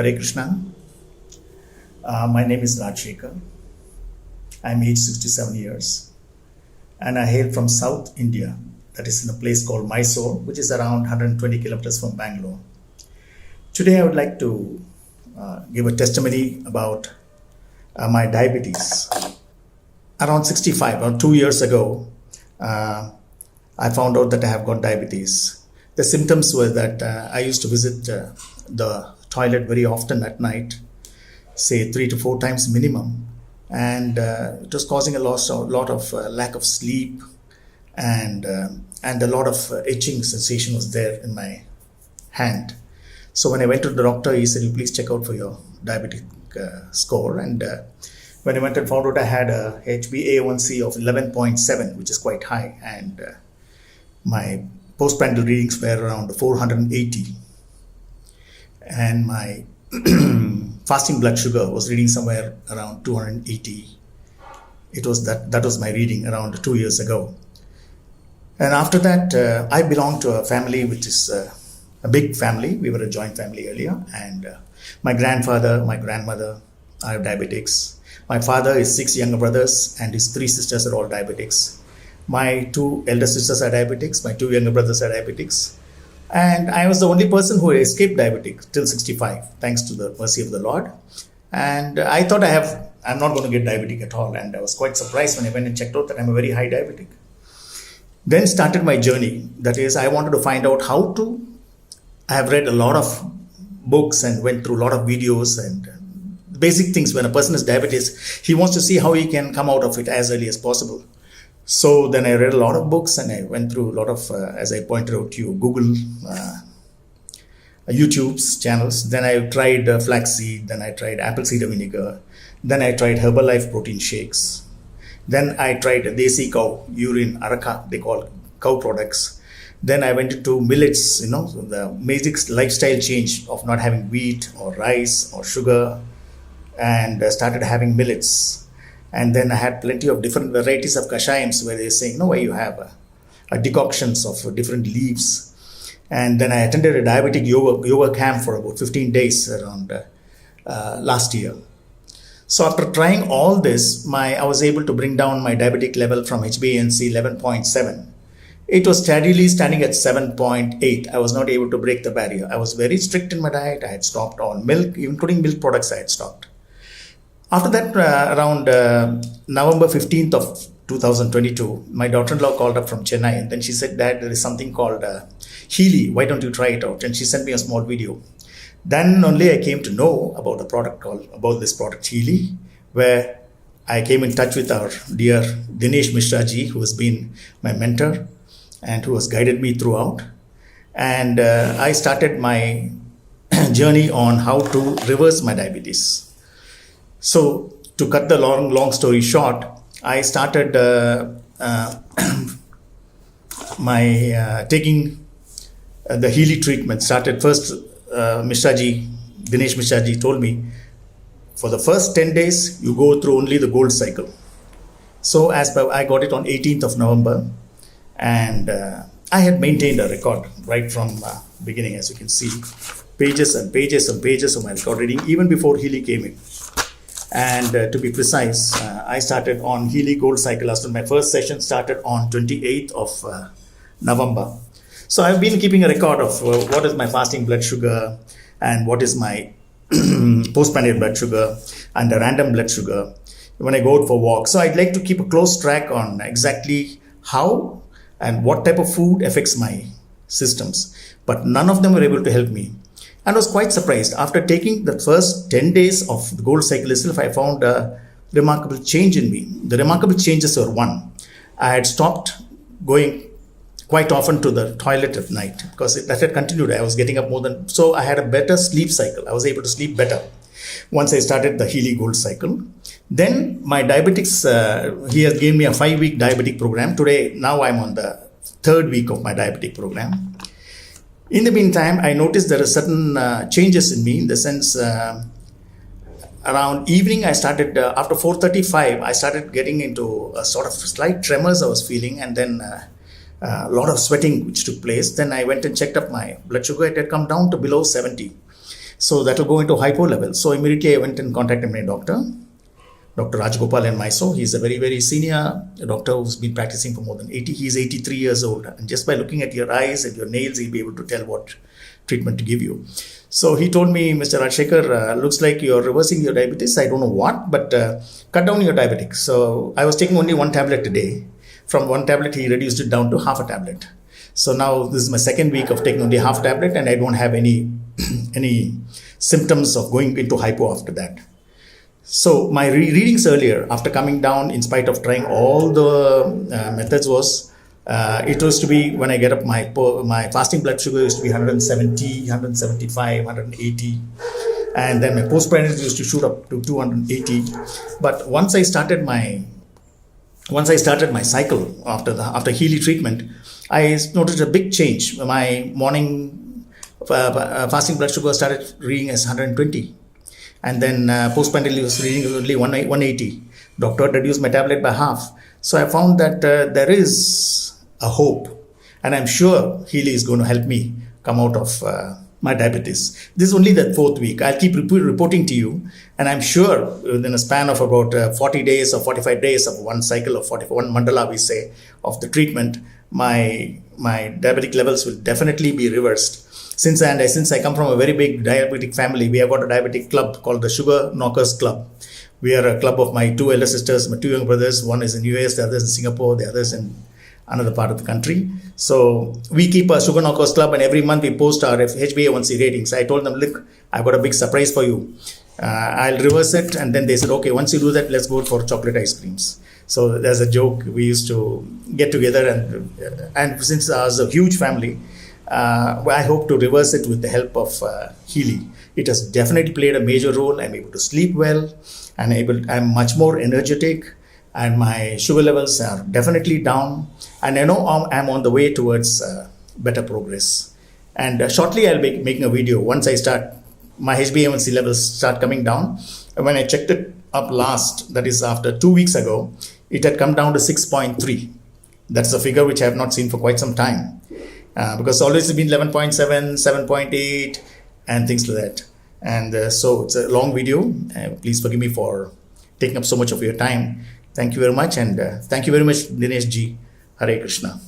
Hare Krishna. My name is Rajshekar. I'm aged 67 years and I hail from South India, that is in a place called Mysore, which is around 120 kilometers from Bangalore. Today I would like to give a testimony about my diabetes. Around 65, around 2 years ago, I found out that I have got diabetes. The symptoms were that I used to visit the toilet very often at night, say 3 to 4 times minimum, and it was causing a lot of lack of sleep, and a lot of itching sensation was there in my hand. So when I went to the doctor, he said, "You please check out for your diabetic score." And when I went and found out I had a HbA1c of 11.7, which is quite high, and my postprandial readings were around 480, and my fasting blood sugar was reading somewhere around 280. It was that was my reading around 2 years ago. And after that, I belong to a family which is a big family. We were a joint family earlier, and my grandfather, my grandmother are diabetics. My father has 6 younger brothers, and his 3 sisters are all diabetics. My 2 elder sisters are diabetics. My 2 younger brothers are diabetics. And I was the only person who escaped diabetic till 65, thanks to the mercy of the Lord. And I thought I'm not going to get diabetic at all. And I was quite surprised when I went and checked out that I'm a very high diabetic. Then started my journey. That is, I wanted to find out how to. I have read a lot of books and went through a lot of videos and basic things. When a person is diabetes, he wants to see how he can come out of it as early as possible. So then I read a lot of books and I went through a lot of, as I pointed out to you, Google, YouTube's channels. Then I tried flaxseed, then I tried apple cider vinegar, then I tried Herbalife protein shakes. Then I tried desi cow urine, araka, they call cow products. Then I went into millets, the basic lifestyle change of not having wheat or rice or sugar, and started having millets. And then I had plenty of different varieties of kashayams where they're saying, where you have decoctions of different leaves. And then I attended a diabetic yoga camp for about 15 days around last year. So after trying all this, I was able to bring down my diabetic level from HbA1c 11.7. It was steadily standing at 7.8. I was not able to break the barrier. I was very strict in my diet. I had stopped all milk, including milk products I had stopped. After that, around November 15th of 2022, my daughter-in-law called up from Chennai, and then she said, "Dad, there is something called Healy. Why don't you try it out?" And she sent me a small video. Then only I came to know about this product Healy, where I came in touch with our dear Dinesh Mishra ji, who has been my mentor and who has guided me throughout. And I started my journey on how to reverse my diabetes. So to cut the long story short, I started taking the Healy treatment. Started first, Dinesh Mishra ji told me, for the first 10 days, you go through only the gold cycle. So I got it on 18th of November, and I had maintained a record right from beginning, as you can see, pages and pages and pages of my record reading, even before Healy came in. And to be precise, I started on Healy Gold Cycle. After my first session started on 28th of November. So I've been keeping a record of what is my fasting blood sugar and what is my postprandial blood sugar and the random blood sugar when I go out for walks. So I'd like to keep a close track on exactly how and what type of food affects my systems. But none of them were able to help me. And I was quite surprised. After taking the first 10 days of the gold cycle itself, I found a remarkable change in me. The remarkable changes were: 1, I had stopped going quite often to the toilet at night because that had continued. I was getting up so I had a better sleep cycle. I was able to sleep better once I started the Healy Gold Cycle. Then my diabetics, he has given me a 5-week diabetic program. Now I'm on the 3rd week of my diabetic program. In the meantime, I noticed there are certain changes in me, in the sense around evening I started, after 4:35, I started getting into a sort of slight tremors I was feeling, and then a lot of sweating which took place. Then I went and checked up my blood sugar. It had come down to below 70. So that will go into hypo level. So immediately I went and contacted my doctor, Dr. Rajgopal in Mysore. He's a very, very senior doctor who's been practicing for more than 80. He's 83 years old. And just by looking at your eyes and your nails, he'll be able to tell what treatment to give you. So he told me, Mr. Rajshekar, looks like you're reversing your diabetes. I don't know what, but cut down your diabetic. So I was taking only one tablet a day. From one tablet, he reduced it down to half a tablet. So now this is my second week of taking only half tablet, and I don't have any symptoms of going into hypo after that. So my readings earlier, after coming down, in spite of trying all the methods, was it was to be, when I get up, my fasting blood sugar used to be 170, 175, 180, and then my postprandial used to shoot up to 280. But once I started my cycle after Healy treatment, I noticed a big change. My morning fasting blood sugar started reading as 120. And then postprandial was reading only 180. Doctor reduced my tablet by half. So I found that there is a hope. And I'm sure Healy is going to help me come out of my diabetes. This is only the 4th week. I'll keep reporting to you. And I'm sure within a span of about 40 days or 45 days of one cycle of 41 mandala, we say, of the treatment, my diabetic levels will definitely be reversed. Since I come from a very big diabetic family, we have got a diabetic club called the Sugar Knockers Club. We are a club of my 2 elder sisters, my 2 young brothers. One is in US, the other is in Singapore, the other is in another part of the country. So we keep a Sugar Knockers Club, and every month we post our HbA1c ratings. I told them, look, I've got a big surprise for you. I'll reverse it. And then they said, okay, once you do that, let's go for chocolate ice creams. So there's a joke. We used to get together, and since I was a huge family, I hope to reverse it with the help of Healy. It has definitely played a major role. I'm able to sleep well, and I'm much more energetic, and my sugar levels are definitely down, and I know I'm on the way towards better progress. And shortly I'll be making a video once I start, my HbA1c levels start coming down. And when I checked it up last, that is after 2 weeks ago, it had come down to 6.3. That's a figure which I have not seen for quite some time. Because always it's been 11.7, 7.8 and things like that. And so it's a long video. Please forgive me for taking up so much of your time. Thank you very much, and thank you very much, Dinesh ji. Hare Krishna.